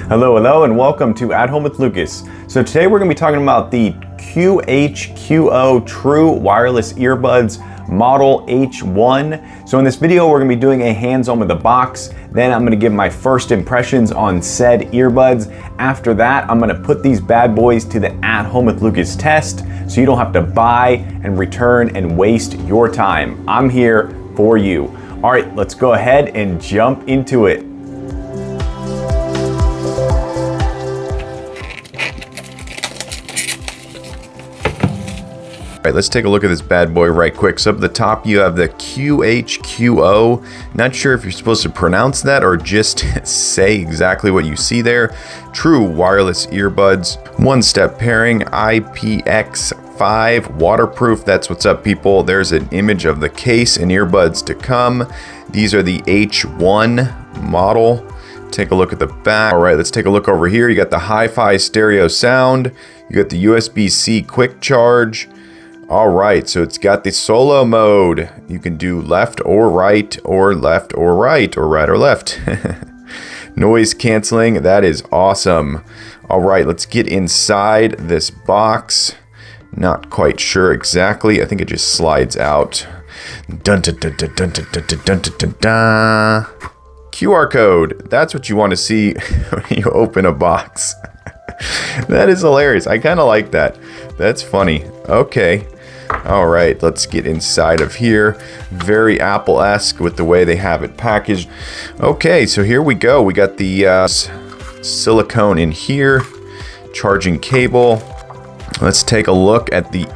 Hello, and welcome to At Home with Lucas. So today we're going to be talking about the QHQO True Wireless Earbuds Model H1. So in this video, we're going to be doing a hands-on with the box. Then I'm going to give my first impressions on said earbuds. After that, I'm going to put these bad boys to the At Home with Lucas test, so you don't have to buy and return and waste your time. I'm here for you. All right, let's go ahead and jump into it. All right, let's take a look at this bad boy right quick. So up at the top, you have the QHQO. Not sure if you're supposed to pronounce that or just say exactly what you see there. True wireless earbuds, one-step pairing, IPX5, waterproof. That's what's up, people. There's an image of the case and earbuds to come. These are the H1 model. Take a look at the back. All right, let's take a look over here. You got the hi-fi stereo sound. You got the USB-C quick charge. All right, so it's got the solo mode. You can do left or right, or left or right, or right or left. Noise canceling, that is awesome. All right, let's get inside this box. Not quite sure exactly. I think it just slides out. Dun, dun, dun, dun, dun, dun, dun, dun, dun, dun. QR code. That's what you want to see when you open a box. That is hilarious. I kind of like that. That's funny. Okay. All right, let's get inside of here. Very Apple-esque with the way they have it packaged. Okay, so here we go. We got the silicone in here, charging cable. Let's take a look at the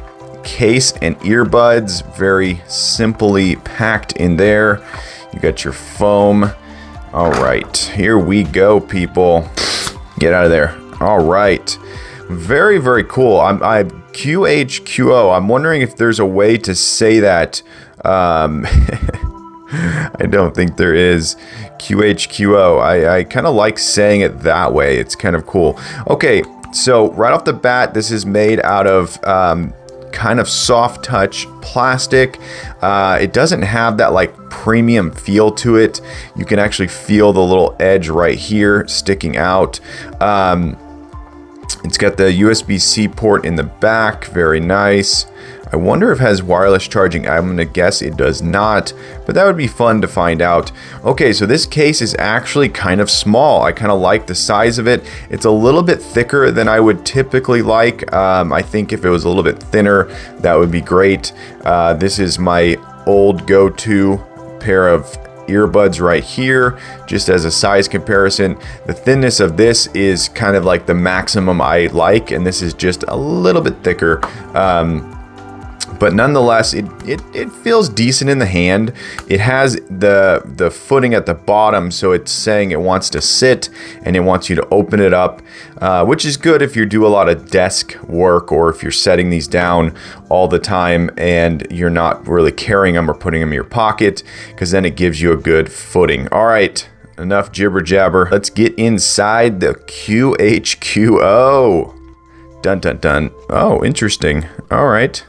case and earbuds. Very simply packed in there. You got your foam. All right, here we go, people. Get out of there. All right. Very, very cool. QHQO. I'm wondering if there's a way to say that. I don't think there is. QHQO. I kind of like saying it that way. It's kind of cool. Okay, so right off the bat, this is made out of kind of soft touch plastic. It doesn't have that like premium feel to it. You can actually feel the little edge right here sticking out. It's got the USB-C port in the back, very nice. I wonder if it has wireless charging. I'm gonna guess it does not, but that would be fun to find out. Okay, so this case is actually kind of small. I kind of like the size of it. It's a little bit thicker than I would typically like. I think if it was a little bit thinner, that would be great. This is my old go-to pair of earbuds right here, just as a size comparison. The thinness of this is kind of like the maximum I like, and this is just a little bit thicker. But nonetheless, it feels decent in the hand. It has the footing at the bottom, so it's saying it wants to sit and it wants you to open it up, which is good if you do a lot of desk work or if you're setting these down all the time and you're not really carrying them or putting them in your pocket, because then it gives you a good footing. All right, enough jibber jabber. Let's get inside the QHQO. Dun dun dun. Oh, interesting. All right.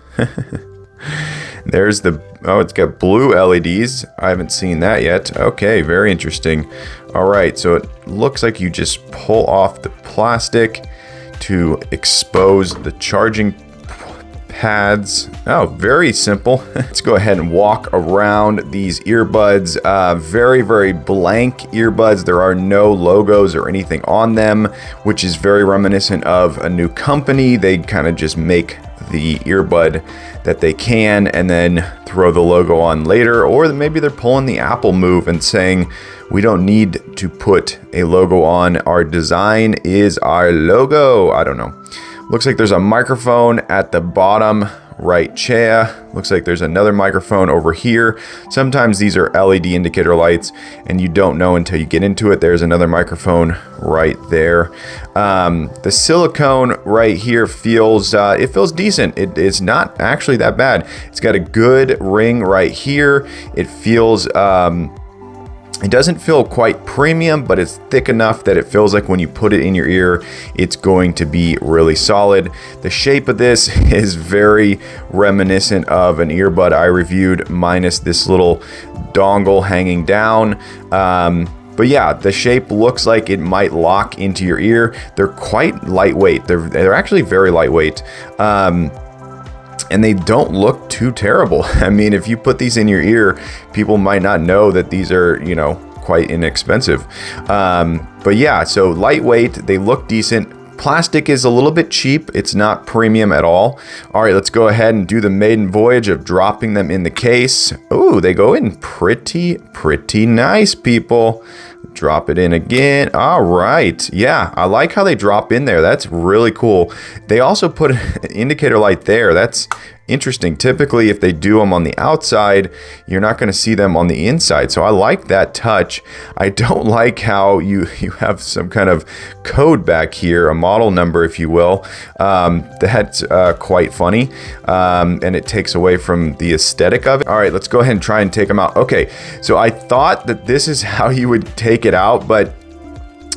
There's the, oh, it's got blue LEDs. I haven't seen that yet. Okay, very interesting. All right, so it looks like you just pull off the plastic to expose the charging pads. Oh, very simple. Let's go ahead and walk around these earbuds. Very, very blank earbuds. There are no logos or anything on them, which is very reminiscent of a new company. They kind of just make the earbud that they can and then throw the logo on later, or maybe they're pulling the Apple move and saying we don't need to put a logo on, our design is our logo. I don't know. Looks like there's a microphone at the bottom right chair. Looks like there's another microphone over here. Sometimes these are LED indicator lights and you don't know until you get into it. There's another microphone right there. The silicone right here feels, it feels decent. It's not actually that bad. It's got a good ring right here. It feels, it doesn't feel quite premium, but it's thick enough that it feels like when you put it in your ear, it's going to be really solid. The shape of this is very reminiscent of an earbud I reviewed, minus this little dongle hanging down. But yeah, the shape looks like it might lock into your ear. They're quite lightweight. They're actually very lightweight. And they don't look too terrible. I mean, if you put these in your ear, people might not know that these are, you know, quite inexpensive. But yeah, so lightweight, they look decent. Plastic is a little bit cheap. It's not premium at all. All right, let's go ahead and do the maiden voyage of dropping them in the case. Oh, they go in pretty nice, people. Drop it in again. All right. Yeah, I like how they drop in there. That's really cool. They also put an indicator light there. That's interesting. Typically, if they do them on the outside, you're not going to see them on the inside. So I like that touch. I don't like how you have some kind of code back here, a model number, if you will. That's quite funny. And it takes away from the aesthetic of it. All right, let's go ahead and try and take them out. Okay, so I thought that this is how you would take it out, but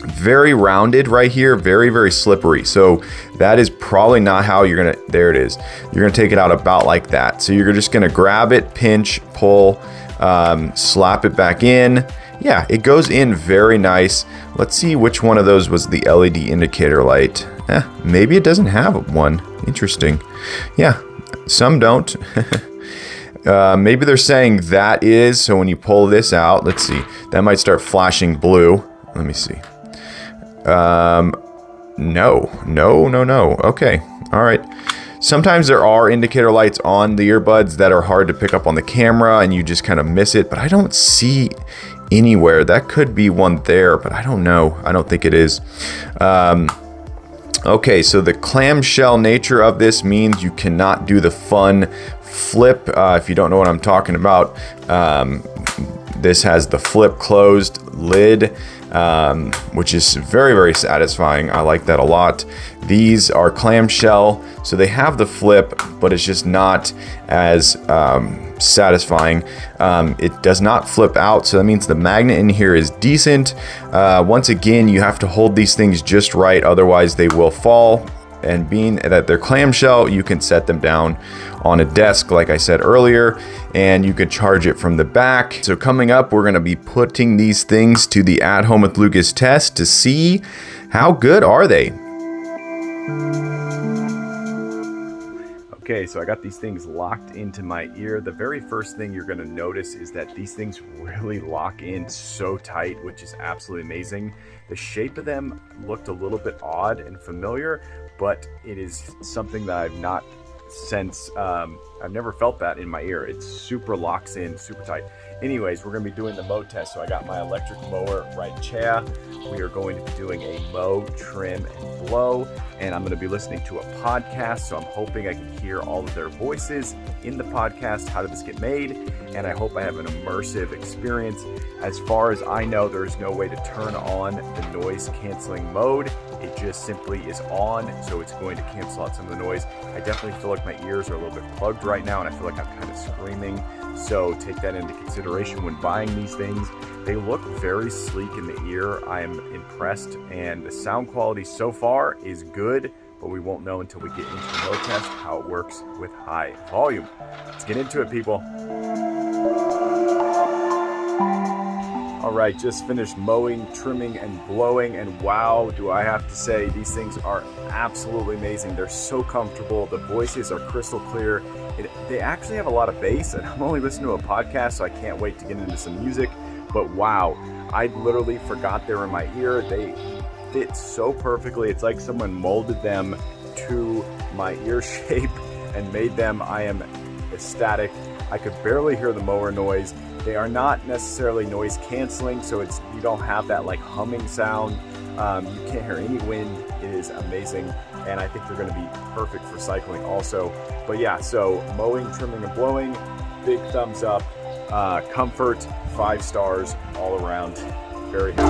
very rounded right here, very slippery. So that is probably not how you're gonna, there it is. You're gonna take it out about like that. So you're just gonna grab it, pinch, pull, slap it back in. Yeah, it goes in very nice. Let's see which one of those was the LED indicator light. Maybe it doesn't have one. Interesting. Yeah, some don't. Maybe they're saying that is, so when you pull this out, let's see, that might start flashing blue. Let me see. No. Okay. All right. Sometimes there are indicator lights on the earbuds that are hard to pick up on the camera and you just kind of miss it, but I don't see anywhere. That could be one there, but I don't know. I don't think it is. Okay, so the clamshell nature of this means you cannot do the fun flip. If you don't know what I'm talking about, this has the flip closed lid, which is very satisfying. I like that a lot. These are clamshell, so they have the flip, but it's just not as satisfying. It does not flip out, so that means the magnet in here is decent. Once again, you have to hold these things just right, otherwise they will fall. And being that they're clamshell, you can set them down on a desk, like I said earlier, and you could charge it from the back. So coming up, we're going to be putting these things to the At Home with Lucas test to see how good are they. Okay, so I got these things locked into my ear. The very first thing you're going to notice is that these things really lock in so tight, which is absolutely amazing. The shape of them looked a little bit odd and familiar, but it is something that I've not since, I've never felt that in my ear. It super locks in super tight. Anyways, we're going to be doing the mow test. So I got my electric mower right here. We are going to be doing a mow, trim, and blow. And I'm going to be listening to a podcast. So I'm hoping I can hear all of their voices in the podcast. How did this get made? And I hope I have an immersive experience. As far as I know, there's no way to turn on the noise canceling mode. It just simply is on, so it's going to cancel out some of the noise. I definitely feel like my ears are a little bit plugged right now, and I feel like I'm kind of screaming. So take that into consideration when buying these things. They look very sleek in the ear. I am impressed, and the sound quality so far is good, but we won't know until we get into the mow test how it works with high volume. Let's get into it, people. All right, just finished mowing, trimming, and blowing, and wow, do I have to say, these things are absolutely amazing. They're so comfortable. The voices are crystal clear. They actually have a lot of bass, and I'm only listening to a podcast, so I can't wait to get into some music. But wow, I literally forgot they were in my ear. They fit so perfectly. It's like someone molded them to my ear shape and made them. I am ecstatic. I could barely hear the mower noise. They are not necessarily noise canceling, so you don't have that like humming sound. You can't hear any wind. It is amazing, and I think they're going to be perfect for cycling also. But yeah, so mowing, trimming, and blowing, big thumbs up. Comfort, 5 stars all around. Very happy.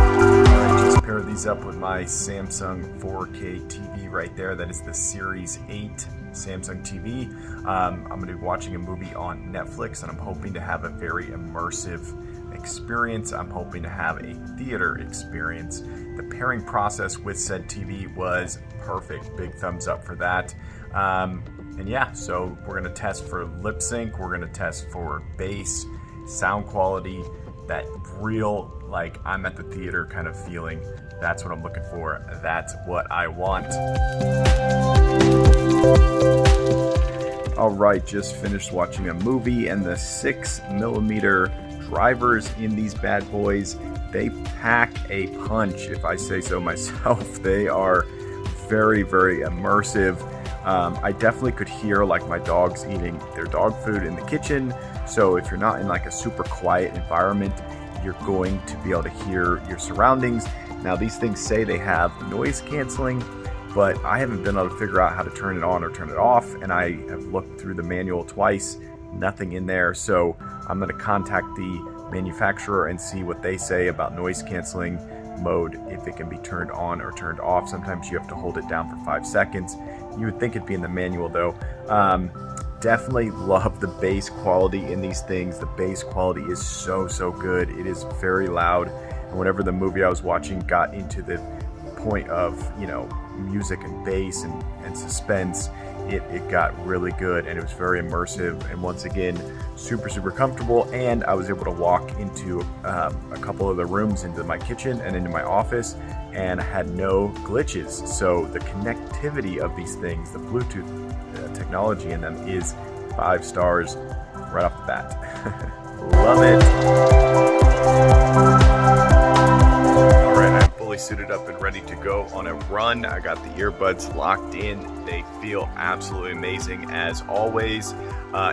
All right, just pair these up with my Samsung 4K TV right there. That is the Series 8 Samsung TV. I'm going to be watching a movie on Netflix, and I'm hoping to have a very immersive experience. I'm hoping to have a theater experience. The pairing process with said TV was perfect. Big thumbs up for that. And yeah, so we're going to test for lip sync. We're going to test for bass, sound quality, that real, like I'm at the theater kind of feeling. That's what I'm looking for. That's what I want. All right, just finished watching a movie, and the 6mm drivers in these bad boys, they pack a punch, if I say so myself. They are very, very immersive. I definitely could hear like my dogs eating their dog food in the kitchen. So if you're not in like a super quiet environment, you're going to be able to hear your surroundings. Now these things say they have noise canceling, but I haven't been able to figure out how to turn it on or turn it off. And I have looked through the manual twice, nothing in there. So I'm gonna contact the manufacturer and see what they say about noise canceling mode, if it can be turned on or turned off. Sometimes you have to hold it down for 5 seconds. You would think it'd be in the manual though. Definitely love the bass quality in these things. The bass quality is so good. It is very loud. And whenever the movie I was watching got into the point of, you know, music and bass and suspense, it got really good, and it was very immersive, and once again super comfortable. And I was able to walk into a couple of the rooms, into my kitchen and into my office, and I had no glitches. So the connectivity of these things, the Bluetooth technology in them, is 5 stars right off the bat. Love it. Suited up and ready to go on a run. I got the earbuds locked in. They feel absolutely amazing as always.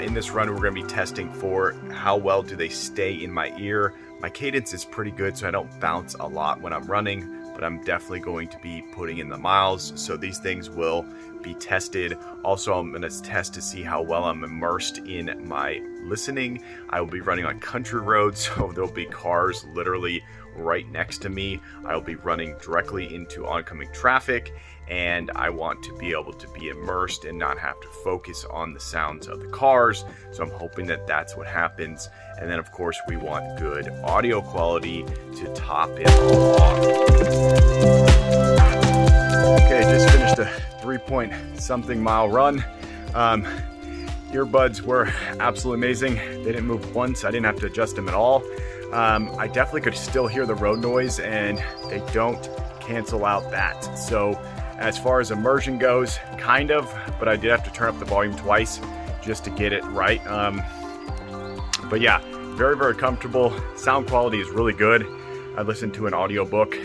In this run, we're going to be testing for how well do they stay in my ear. My cadence is pretty good, so I don't bounce a lot when I'm running, but I'm definitely going to be putting in the miles, so these things will be tested. Also, I'm going to test to see how well I'm immersed in my listening. I will be running on country roads, so there'll be cars literally right next to me. I'll be running directly into oncoming traffic, and I want to be able to be immersed and not have to focus on the sounds of the cars. So I'm hoping that that's what happens. And then of course we want good audio quality to top it all off. Okay, just finished a 3-point-something mile run. Earbuds were absolutely amazing. They didn't move once. I didn't have to adjust them at all. I definitely could still hear the road noise, and they don't cancel out that. So as far as immersion goes, kind of, but I did have to turn up the volume twice just to get it right. But yeah, very comfortable. Sound quality is really good. I listened to an audiobook,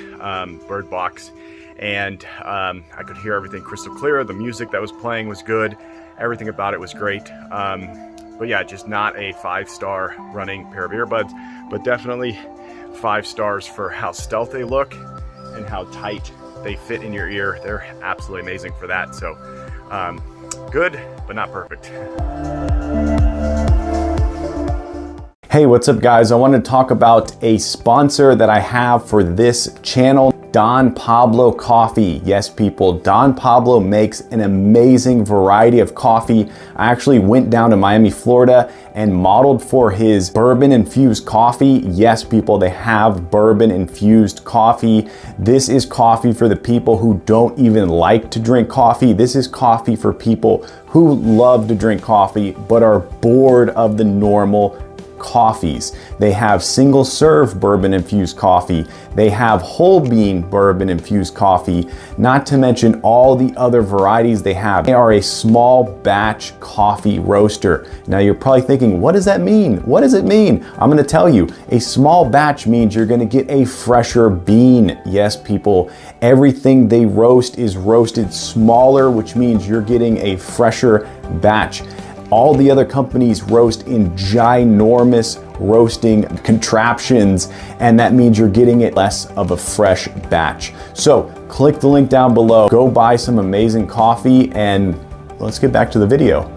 Bird Box, and I could hear everything crystal clear. The music that was playing was good. Everything about it was great. But yeah, just not a 5-star running pair of earbuds, but definitely 5 stars for how stealth they look and how tight they fit in your ear. They're absolutely amazing for that. So good, but not perfect. Hey, what's up guys? I want to talk about a sponsor that I have for this channel, Don Pablo Coffee. Yes, people, Don Pablo makes an amazing variety of coffee. I actually went down to Miami, Florida and modeled for his bourbon infused coffee. Yes, people, they have bourbon infused coffee. This is coffee for the people who don't even like to drink coffee. This is coffee for people who love to drink coffee but are bored of the normal coffees. They have single serve bourbon infused coffee. They have whole bean bourbon infused coffee, not to mention all the other varieties they have. They are a small batch coffee roaster. Now you're probably thinking, what does that mean? What does it mean? I'm going to tell you. A small batch means you're going to get a fresher bean. Yes, people, everything they roast is roasted smaller, which means you're getting a fresher batch. All the other companies roast in ginormous roasting contraptions, and that means you're getting it less of a fresh batch. So click the link down below, go buy some amazing coffee, and let's get back to the video.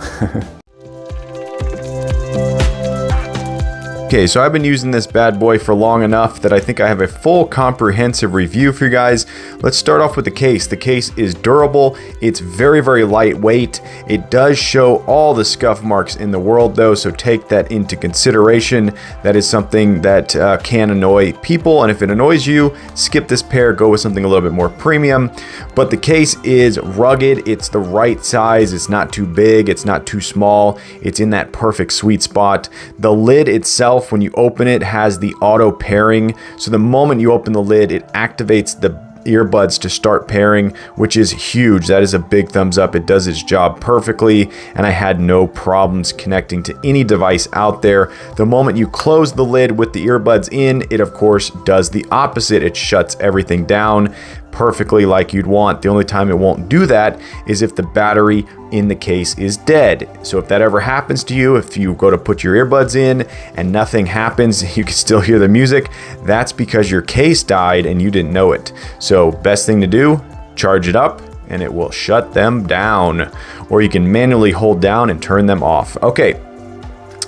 Okay, so I've been using this bad boy for long enough that I think I have a full comprehensive review for you guys. Let's start off with the case. The case is durable. It's very lightweight. It does show all the scuff marks in the world though, so take that into consideration. That is something that can annoy people, and if it annoys you, skip this pair, go with something a little bit more premium. But the case is rugged. It's the right size. It's not too big. It's not too small. It's in that perfect sweet spot. The lid itself itself, when you open it, has the auto pairing. So the moment you open the lid, it activates the earbuds to start pairing, which is huge. That is a big thumbs up. It does its job perfectly, and I had no problems connecting to any device out there. The moment you close the lid with the earbuds in, it of course does the opposite. It shuts everything down perfectly like you'd want. The only time it won't do that is if the battery in the case is dead. So if that ever happens to you, if you go to put your earbuds in and nothing happens, you can still hear the music, that's because your case died and you didn't know it. So best thing to do, charge it up and it will shut them down, or you can manually hold down and turn them off. Okay.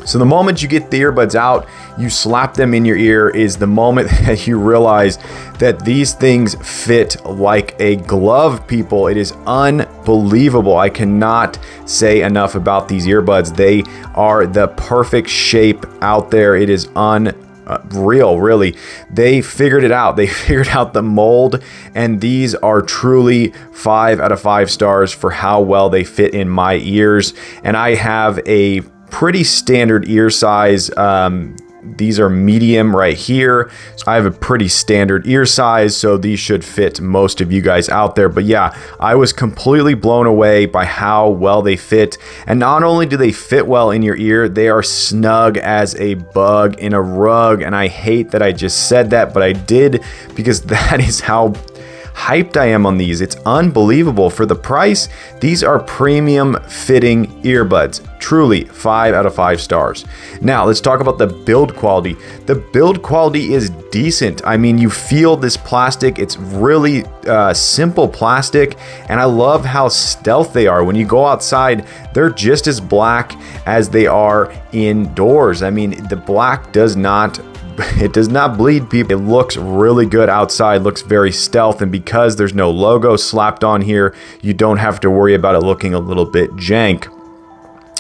So the moment you get the earbuds out, you slap them in your ear is the moment that you realize that these things fit like a glove, people. It is unbelievable. I cannot say enough about these earbuds. They are the perfect shape out there. It is unreal, really. They figured it out. They figured out the mold, and these are truly 5 out of 5 stars for how well they fit in my ears. And I have a pretty standard ear size. These are medium right here. So I have a pretty standard ear size, so these should fit most of you guys out there. But yeah, I was completely blown away by how well they fit. And not only do they fit well in your ear, they are snug as a bug in a rug. And I hate that I just said that, but I did, because that is how hyped I am on these. It's unbelievable. For the price, these are premium fitting earbuds. Truly 5 out of 5 stars. Now let's talk about the build quality. The build quality is decent. I mean, you feel this plastic. It's really simple plastic, and I love how stealth they are. When you go outside, they're just as black as they are indoors. I mean, the black does not bleed, people. It looks really good outside, looks very stealth, and because there's no logo slapped on here, you don't have to worry about it looking a little bit jank.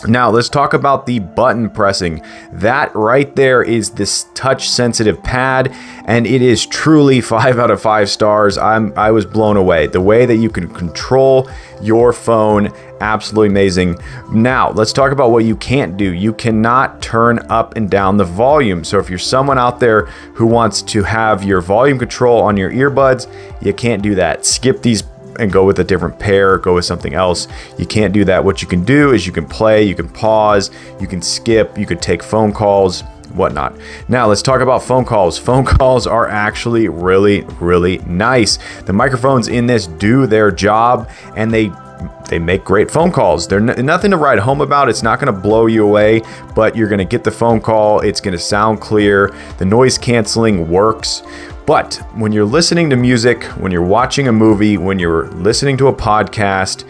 Now let's talk about the button pressing. That right there is this touch sensitive pad, and it is truly 5 out of 5 stars. I was blown away. The way that you can control your phone, absolutely amazing. Now let's talk about what you can't do. You cannot turn up and down the volume. So if you're someone out there who wants to have your volume control on your earbuds, you can't do that. Skip these and go with a different pair, go with something else. You can't do that. What you can do is you can play, you can pause, you can skip, you could take phone calls, whatnot. Now let's talk about phone calls. Phone calls are actually really, really nice. The microphones in this do their job, and they make great phone calls. They're nothing to write home about. It's not going to blow you away, but you're going to get the phone call. It's going to sound clear. The noise canceling works. But when you're listening to music, when you're watching a movie, when you're listening to a podcast,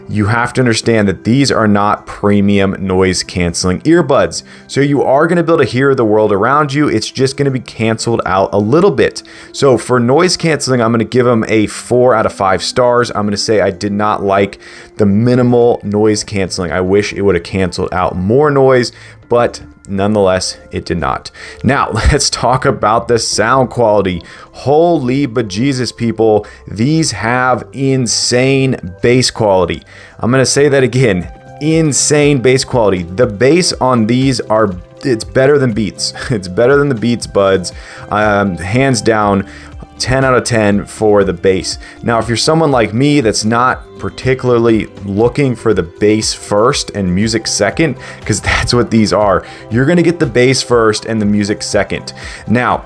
you have to understand that these are not premium noise canceling earbuds. So you are going to be able to hear the world around you. It's just going to be canceled out a little bit. So for noise canceling, I'm going to give them a 4 out of 5 stars. I'm going to say I did not like the minimal noise canceling. I wish it would have canceled out more noise, but nonetheless, it did not. Now, let's talk about the sound quality. Holy bejesus, people. These have insane bass quality. I'm going to say that again. Insane bass quality. The bass on these it's better than Beats. It's better than the Beats Buds. Hands down. 10 out of 10 for the bass. Now, if you're someone like me that's not particularly looking for the bass first and music second, because that's what these are, you're going to get the bass first and the music second. Now,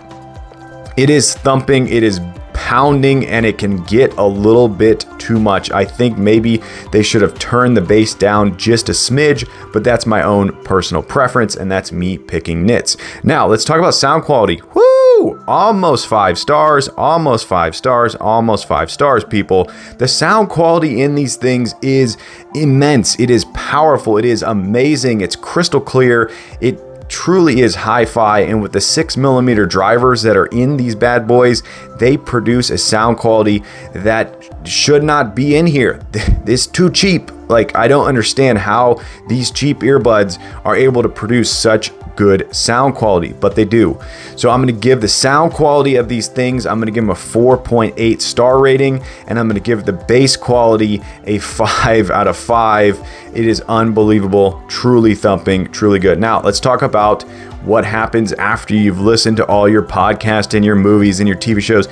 it is thumping, it is pounding, and it can get a little bit too much. I think maybe they should have turned the bass down just a smidge, but that's my own personal preference, and that's me picking nits. Now, let's talk about sound quality. Woo! Almost 5 stars, almost 5 stars, almost 5 stars, people. The sound quality in these things is immense. It is powerful. It is amazing. It's crystal clear. It truly is hi-fi, and with the 6mm drivers that are in these bad boys, they produce a sound quality that should not be in here. It's too cheap. Like, I don't understand how these cheap earbuds are able to produce such good sound quality, but they do. So I'm going to give the sound quality of these things, I'm going to give them a 4.8 star rating, and I'm going to give the bass quality a 5 out of 5. It is unbelievable, truly thumping, truly good. Now let's talk about what happens after you've listened to all your podcasts and your movies and your TV shows.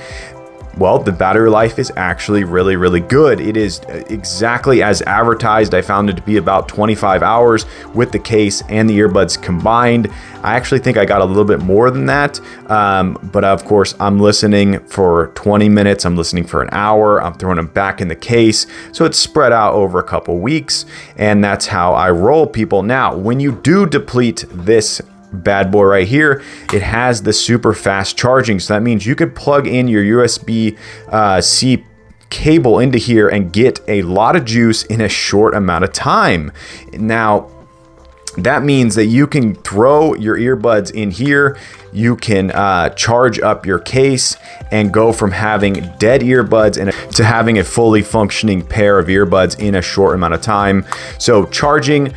Well, the battery life is actually really, really good. It is exactly as advertised. I found it to be about 25 hours with the case and the earbuds combined. I actually think I got a little bit more than that. But of course, I'm listening for 20 minutes. I'm listening for an hour. I'm throwing them back in the case. So it's spread out over a couple weeks. And that's how I roll, people. Now, when you do deplete this bad boy right here, it has the super fast charging. So that means you could plug in your USB-C cable into here and get a lot of juice in a short amount of time. Now, that means that you can throw your earbuds in here, you can charge up your case and go from having dead earbuds to having a fully functioning pair of earbuds in a short amount of time. So charging,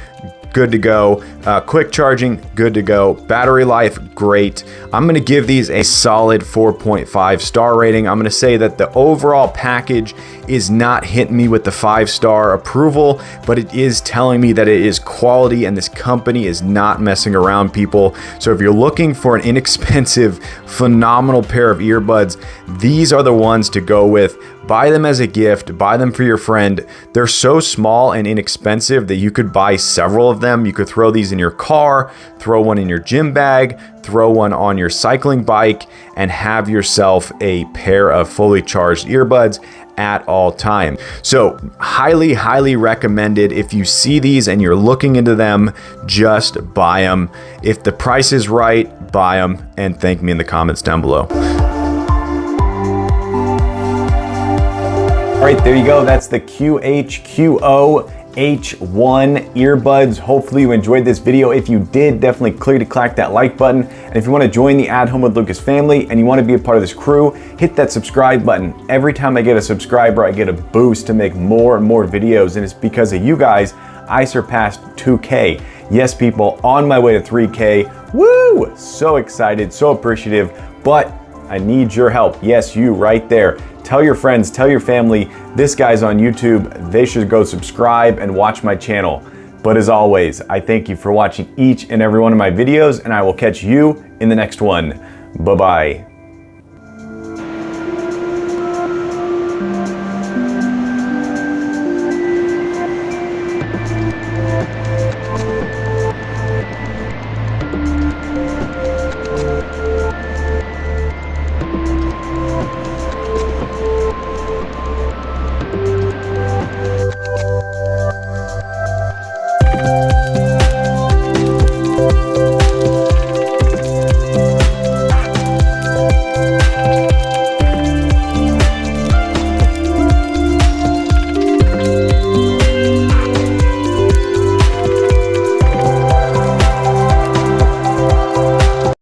good to go. Quick charging, good to go. Battery life, great. I'm going to give these a solid 4.5 star rating. I'm going to say that the overall package is not hitting me with the 5-star approval, but it is telling me that it is quality and this company is not messing around, people. So if you're looking for an inexpensive, phenomenal pair of earbuds, these are the ones to go with. Buy them as a gift, buy them for your friend. They're so small and inexpensive that you could buy several of them. You could throw these in your car, throw one in your gym bag, throw one on your cycling bike, and have yourself a pair of fully charged earbuds at all time. So highly, highly recommended. If you see these and you're looking into them, just buy them. If the price is right, buy them, and thank me in the comments down below. All right, there you go. That's the QHQO H1 earbuds. Hopefully you enjoyed this video. If you did, definitely click that like button. And if you want to join the At Home with Lucas family and you want to be a part of this crew, hit that subscribe button. Every time I get a subscriber, I get a boost to make more and more videos. And it's because of you guys, I surpassed 2K. Yes, people, on my way to 3K. Woo! So excited, so appreciative, but I need your help. Yes, you right there. Tell your friends, tell your family, this guy's on YouTube. They should go subscribe and watch my channel. But as always, I thank you for watching each and every one of my videos, and I will catch you in the next one. Bye-bye.